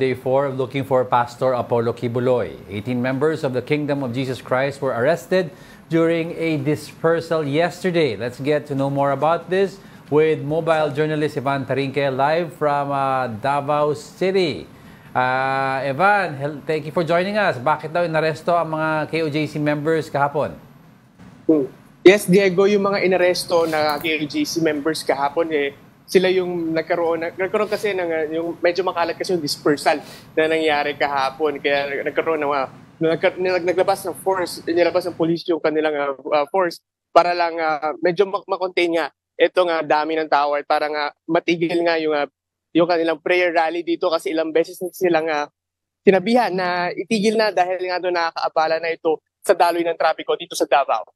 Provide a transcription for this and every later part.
Day 4 of looking for Pastor Apollo Kibuloy. 18 members of the Kingdom of Jesus Christ were arrested during a dispersal yesterday. Let's get to know more about this with mobile journalist Ivan Tarinque live from Davao City. Ivan, thank you for joining us. Bakit daw inaresto ang mga KOJC members kahapon? Yes, Diego, yung mga inaresto na KOJC members kahapon sila yung nagkaroon kasi ng yung medyo makalat kasi yung dispersal na nangyari kahapon, kaya nagkaroon ng naglabas ng force, nilabas ng police yung kanilang force para lang medyo makontain nga itong dami ng tao at para nga matigil nga yung kanilang prayer rally dito, kasi ilang beses na silang sinabihan na itigil na dahil nga doon nakakaabala na ito sa daloy ng trapiko dito sa Davao.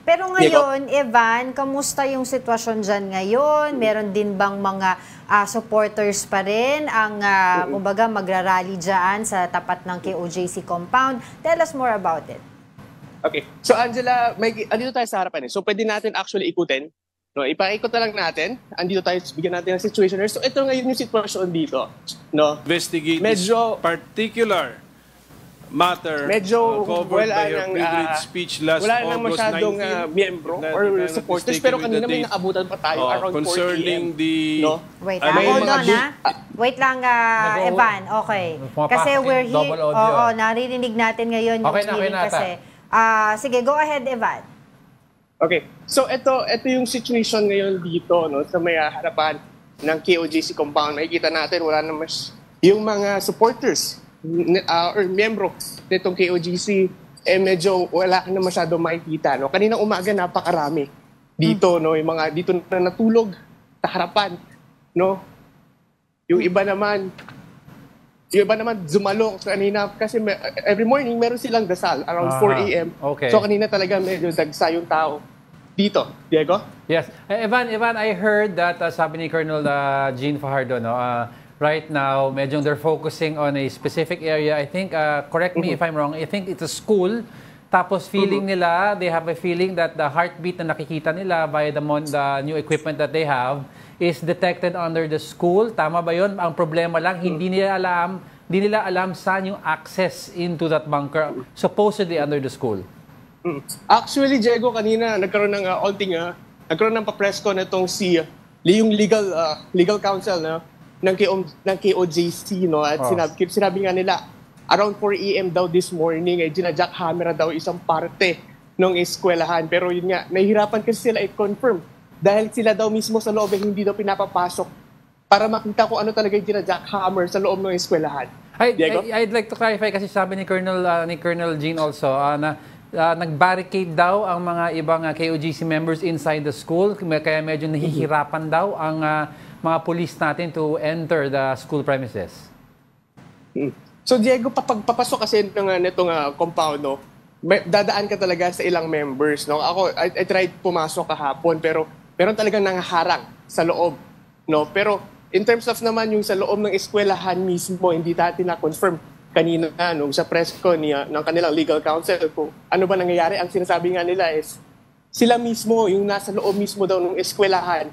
Pero ngayon, Evan, kamusta yung sitwasyon dyan ngayon? Meron din bang mga supporters pa rin ang kumbaga magrarally dyan sa tapat ng KOJC compound? Tell us more about it. Okay. So Angela, andito tayo sa harapan. So pwede natin actually ikutin. No, ipaikot na lang natin. Andito tayo, bigyan natin ng situation. So ito ngayon yung sitwasyon dito. No? Investigate medyo particular matter covered by your privilege speech last wala nang August masyadong 19 miyembro or supporters, pero kanina may naabutan pa tayo around 4 concerning PM. the Wait lang, hold on wait lang Evan, okay. Kasi we're here, naririnig natin ngayon yung hearing kasi. Sige, go ahead Evan. Okay, so ito yung situation ngayon dito, no, sa may harapan ng KOJC compound. Makikita natin wala na yung mga supporters or miyembro nitong KOJC, medyo wala ka na masyado makikita. No? Kaninang umaga napakarami dito, no? Yung mga dito na natulog sa harapan. No? Yung iba naman zumalok kanina kasi every morning meron silang dasal around 4 AM. Okay. So kanina talaga medyo dagsa yung tao dito. Diego? Yes. Evan, I heard that sabi ni Colonel Jean Fajardo, no, right now, medyo they're focusing on a specific area. I think, correct me if I'm wrong, I think it's a school. Tapos feeling nila, they have a feeling that the heartbeat na nakikita nila by the new equipment that they have is detected under the school. Tama ba yun? Ang problema lang, hindi nila alam saan yung access into that bunker, supposedly under the school. Actually, Diego, kanina nagkaroon ng nagkaroon ng pa-pressco na itong yung legal counsel ng KOJC, no? At sinabi nga nila, around 4 AM daw this morning, gina-jackhammer daw isang parte ng eskwelahan. Pero yun nga, nahihirapan kasi sila i-confirm dahil sila daw mismo sa loob hindi daw pinapapasok para makita kung ano talaga yung gina-jackhammer sa loob ng eskwelahan. I'd like to clarify kasi sabi ni Colonel Jean also na nag-barricade daw ang mga ibang KOJC members inside the school, kaya medyo nahihirapan daw ang mga police natin to enter the school premises. So Diego, papasok kasi nitong compound, no, dadaan ka talaga sa ilang members. No? Ako, I tried pumasok kahapon, pero meron talagang nangaharang sa loob. No? Pero in terms of naman yung sa loob ng eskwelahan mismo, hindi natin na-confirm kanina nung sa press ko ng kanilang legal counsel kung ano ba nangyayari. Ang sinasabi nga nila is sila mismo, yung nasa loob mismo daw ng eskwelahan,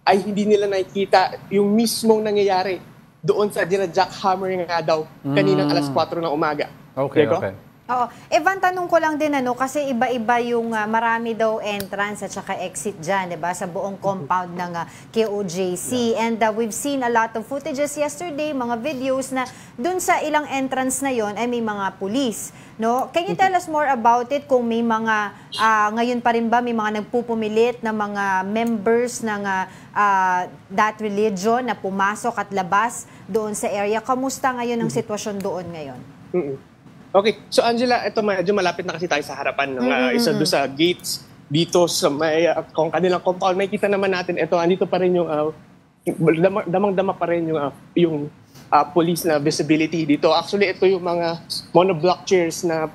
ay hindi nila nakikita yung mismong nangyayari doon sa jackhammer nga daw kaninang alas 4 ng umaga. Okay, Diego? okay. Oo. Evan, tanong ko lang din kasi iba-iba yung marami daw entrance at saka exit dyan, diba? Sa buong compound ng KOJC. And we've seen a lot of footages yesterday, mga videos na dun sa ilang entrance na yon ay may mga police. No? Can you tell us more about it kung may mga, ngayon pa rin ba may mga nagpupumilit na mga members ng that religion na pumasok at labas doon sa area? Kamusta ngayon ang sitwasyon doon ngayon? Okay, so Angela, ito medyo malapit na kasi tayo sa harapan ng isa doon sa gates dito sa may kung kanilang compound. May kita naman natin, ito andito pa rin yung damang-dama pa rin yung police na visibility dito. Actually, ito yung mga monoblock chairs na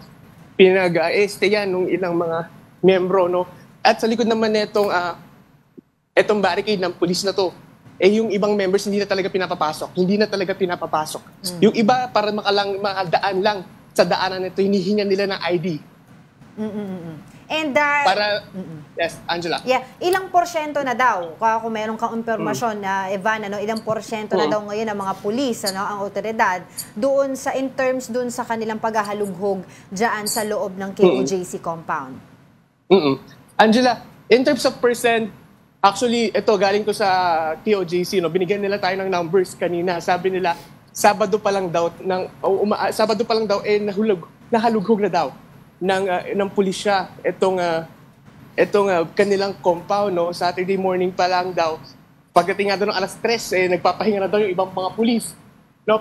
pinag-estayan ng ilang mga miyembro, no. At sa likod naman nitong itong barricade ng police na to, yung ibang members hindi na talaga pinapapasok. Yung iba para makadaan lang sa daanan nito, hinihingan nila ng ID. And yes, Angela. Yeah, ilang porsyento na daw, kung meron kang impormasyon na Evan, ilang porsyento na daw ngayon ng mga pulis, ang otoridad doon sa in terms doon sa kanilang paghahalughog diyan sa loob ng KOJC compound? Angela, in terms of percent, actually ito galing to sa KOJC, binigyan nila tayo ng numbers kanina. Sabi nila Sabado pa lang daw nahalughog na daw ng pulisya itong kanilang compound, Saturday morning pa lang daw. Pagdating nga doon ng alas 3, nagpapahinga na daw yung ibang mga pulis.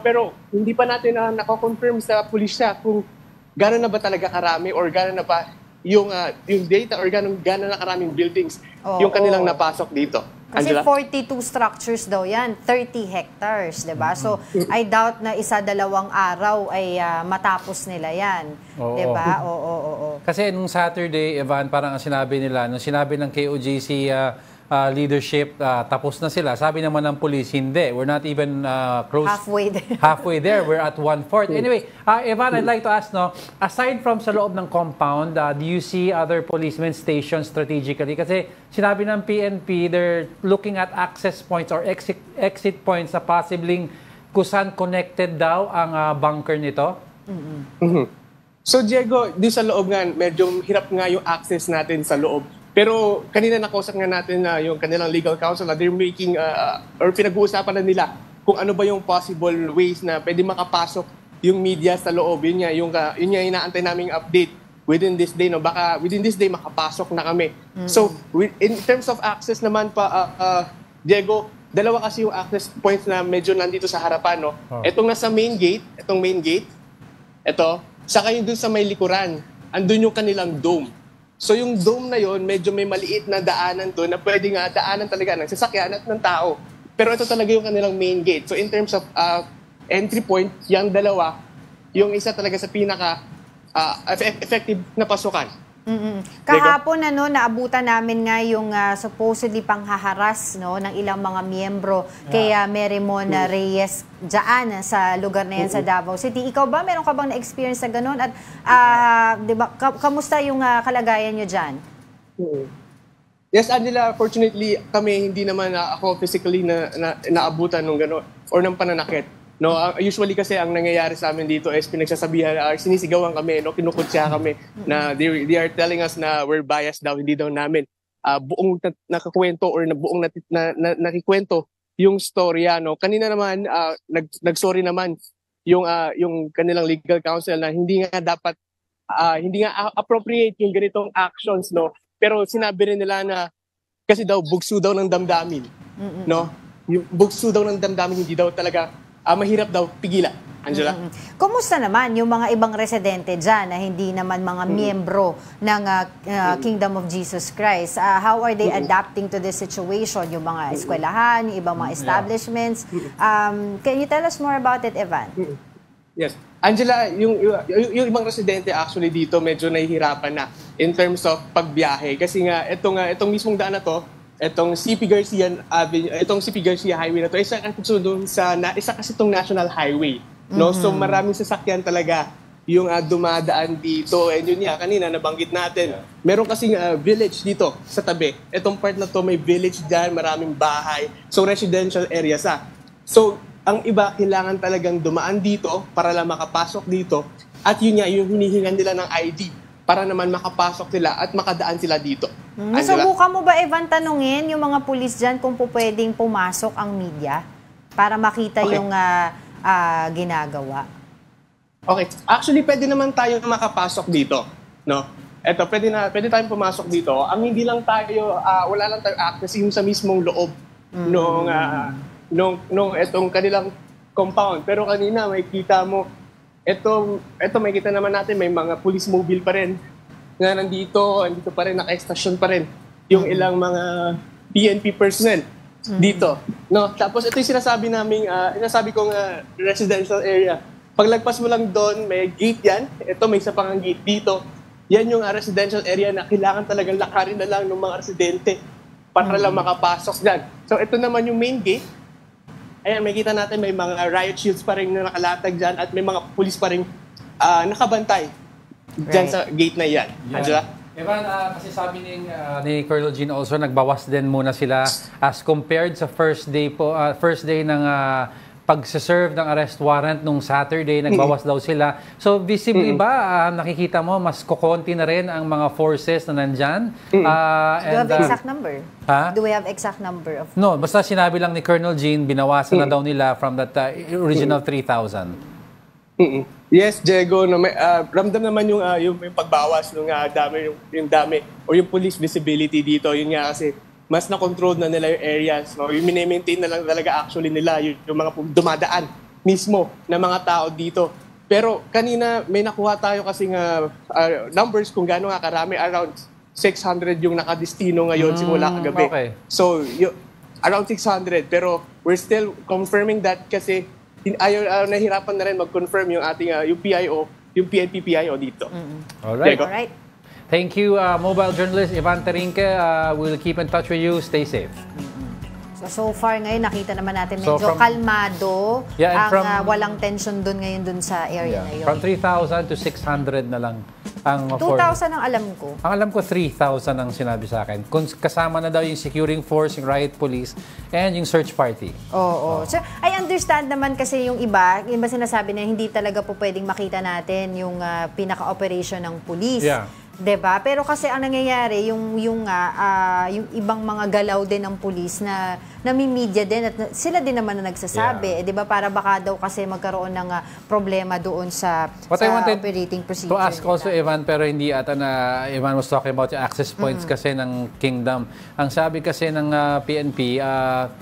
Pero hindi pa natin nako-confirm sa pulisya kung gano'n na ba talaga karami or gano'n na ba yung data or gano'n na karaming buildings yung kanilang napasok dito. Kasi Angela? 42 structures daw yan, 30 hectares, diba? So, I doubt na 1-2 araw ay matapos nila yan. Diba? Oo. Kasi nung Saturday, Evan, parang ang sinabi nila, nung sinabi ng KOJC leadership, tapos na sila. Sabi naman ng police, hindi. We're not even close. Halfway there. We're at 1/4. Anyway, Evan, I'd like to ask, aside from sa loob ng compound, do you see other policemen stationed strategically? Kasi sinabi ng PNP, they're looking at access points or exit points na possibly kusan connected daw ang bunker nito? So, Diego, di sa loob nga, medyo hirap nga yung access natin sa loob. Pero kanina nakausap nga natin na yung kanilang legal counsel na they're making or pinag-uusapan na nila kung ano ba yung possible ways na pwede makapasok yung media sa loob. Yun nga yung inaantay naming update within this day. Baka within this day makapasok na kami. So in terms of access naman pa, Diego, dalawa kasi yung access points na medyo nandito sa harapan. Itong nasa main gate, saka yung dun sa may likuran, andun yung kanilang dome. So yung dome na yon medyo may maliit na daanan doon na pwede nga daanan talaga ng sasakyan at ng tao. Pero ito talaga yung kanilang main gate. So in terms of entry point, yung dalawa, yung isa talaga sa pinaka effective na pasukan. Kahapon naabutan namin nga yung supposedly panghaharas ng ilang mga miyembro kay Merrimon Reyes dyan sa lugar na yan sa Davao City. Ikaw ba, meron ka bang na-experience sa ganun? At diba, kamusta yung kalagayan nyo dyan? Yes, Angela, fortunately kami hindi naman ako physically naabutan ng gano'n or ng pananakit. Usually kasi ang nangyayari sa amin dito is pinagsasabihan, sinisigawan kami, kinukutsya kami na they are telling us na we're biased daw, hindi daw namin buong nakakwento or buong nakikwento yung storya. Kanina naman, nag-sorry naman yung kanilang legal counsel na hindi nga dapat, hindi nga appropriate yung ganitong actions, Pero sinabi rin nila na kasi daw bugso daw ng damdamin, Yung bugso daw ng damdamin, hindi daw talaga mahirap daw pigilan. Angela? Kumusta naman yung mga ibang residente dyan na hindi naman mga miyembro ng Kingdom of Jesus Christ? How are they adapting to this situation? Yung mga eskwelahan, yung ibang mga establishments? Can you tell us more about it, Evan? Yes. Angela, yung ibang residente actually dito medyo nahihirapan na in terms of pagbiyahe. Kasi nga, itong mismong daan na to, itong CP Garcia Avenue, itong CP Garcia Highway na to, isa kasi itong National Highway, So maraming sasakyan talaga yung dumadaan dito. And yun kanina nabanggit natin. Meron kasing village dito sa tabi. Itong part na to may village dyan, maraming bahay. So residential areas So ang iba kailangan talagang dumaan dito para lang makapasok dito. At yun yung hinihingan nila ng ID para naman makapasok sila at makadaan sila dito. Nasubukan mo ba, Evan, tanungin yung mga pulis dyan kung pwedeng pumasok ang media para makita yung ginagawa? Okay. Actually, pwede naman tayo makapasok dito. Eto, pwede tayong pumasok dito. Ang hindi lang tayo, wala lang tayo access yung sa mismong loob nung etong kanilang compound. Pero kanina, makikita mo, ito makikita naman natin, may mga police mobile pa rin na nandito pa rin, naka-station pa rin yung ilang mga PNP personnel dito. Tapos ito yung sinasabi kong residential area. Paglagpas mo lang doon, may gate yan. Ito, may isa pang gate dito. Yan yung residential area na kailangan talagang lakarin na lang ng mga residente para lang makapasok dyan. So ito naman yung main gate. Ayan, makikita natin may mga riot shields pa rin na nakalatag dyan at may mga police pa rin nakabantay dyan sa gate na yan. Angela? Evan, kasi sabi ni Colonel Jean also, nagbawas din muna sila as compared sa first day ng pagsaserve ng arrest warrant nung Saturday, nagbawas daw sila. So visibly ba, nakikita mo, mas kukonti na rin ang mga forces na nandyan? Do you have exact number? Ha? Do we have exact number of... No, basta sinabi lang ni Colonel Jean, binawasan na daw nila from that original 3,000. Yes, Diego, no, ramdam naman yung pagbawas ng yung dami o yung police visibility dito. Yun nga kasi mas na-control na nila yung areas. No? Yung mini-maintain na lang talaga actually nila yung mga dumadaan mismo na mga tao dito. Pero kanina may nakuha tayo kasi numbers kung gaano nga karami. Around 600 yung nakadestino ngayon simula kagabi. Okay. So, around 600. Pero we're still confirming that kasi nahirapan na rin mag-confirm yung ating yung PIO, yung PNP-PIO dito. Alright. Diego? Alright. Thank you, mobile journalist Ivan Terinque. We'll keep in touch with you. Stay safe. So far ngayon, nakita naman natin So medyo kalmado. Yeah, and Walang tension dun ngayon dun sa area na yun. From 3,000 to 600 na lang ang 2,000 ang alam ko. Ang alam ko 3,000 ang sinabi sa akin. Kasama na daw yung securing force, yung riot police, and yung search party. Oo. So, I understand naman kasi yung iba sinasabi na hindi talaga po pwedeng makita natin yung pinaka-operation ng police. Yeah. 'Di ba? Pero kasi ang nangyayari yung ibang mga galaw din ng pulis na nami-media din at sila din naman na nagsasabi, 'di ba? Para baka daw kasi magkaroon ng problema doon sa operating procedure. To ask also Evan, pero hindi ata na Evan was talking about yung access points kasi ng Kingdom. Ang sabi kasi ng PNP,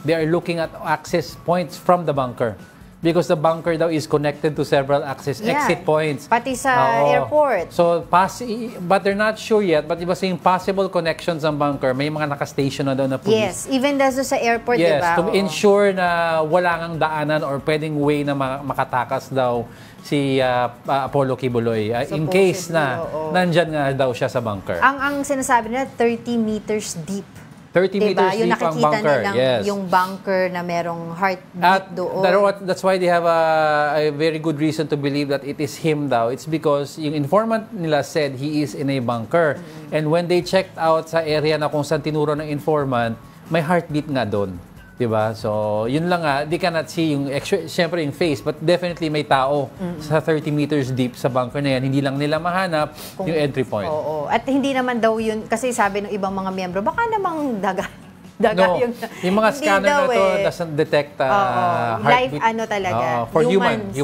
they are looking at access points from the bunker. Because the bunker daw is connected to several exit points. Pati sa airport. So, but they're not sure yet. But iba saying possible connections ng bunker, may mga nakastation na daw na police. Yes, even doon sa airport, yes, diba? to ensure na wala ngang daanan or pwedeng way na makatakas daw si Apollo Kibuloy. In case na nandyan nga daw siya sa bunker. Ang sinasabi nila, 30 meters deep. 30 meters deep ang bunker. Yes. Yung bunker na merong heartbeat doon. That's why they have a very good reason to believe that it is him daw. It's because yung informant nila said he is in a bunker. And when they checked out sa area na kung saan tinuro ng informant, may heartbeat nga doon. Diba? So, yun lang nga, they cannot see yung, syempre yung face, but definitely may tao sa 30 meters deep sa bunker na yan. Hindi lang nila mahanap yung entry point. Oo. At hindi naman daw yun, kasi sabi ng ibang mga miyembro, baka namang daga yung mga scanner na to doesn't detect heartbeat. Live talaga. For humans.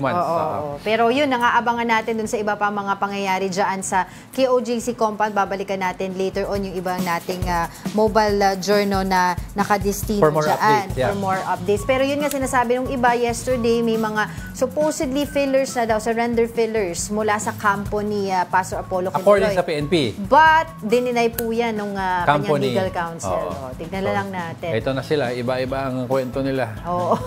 Pero yun, nangaabangan natin dun sa iba pa mga pangyayari dyan sa KOJC compound. Babalikan natin later on yung ibang nating mobile journal na nakadestino dyan. For more updates. Pero yun nga sinasabi ng iba yesterday, may mga supposedly fillers na daw, surrender fillers mula sa kampo ni Pastor Apollo Kibuloy. According sa PNP. But, dininay po yan ng kanyang legal counsel. Tignan lang natin. Ito na sila, iba-iba ang kwento nila. Oo.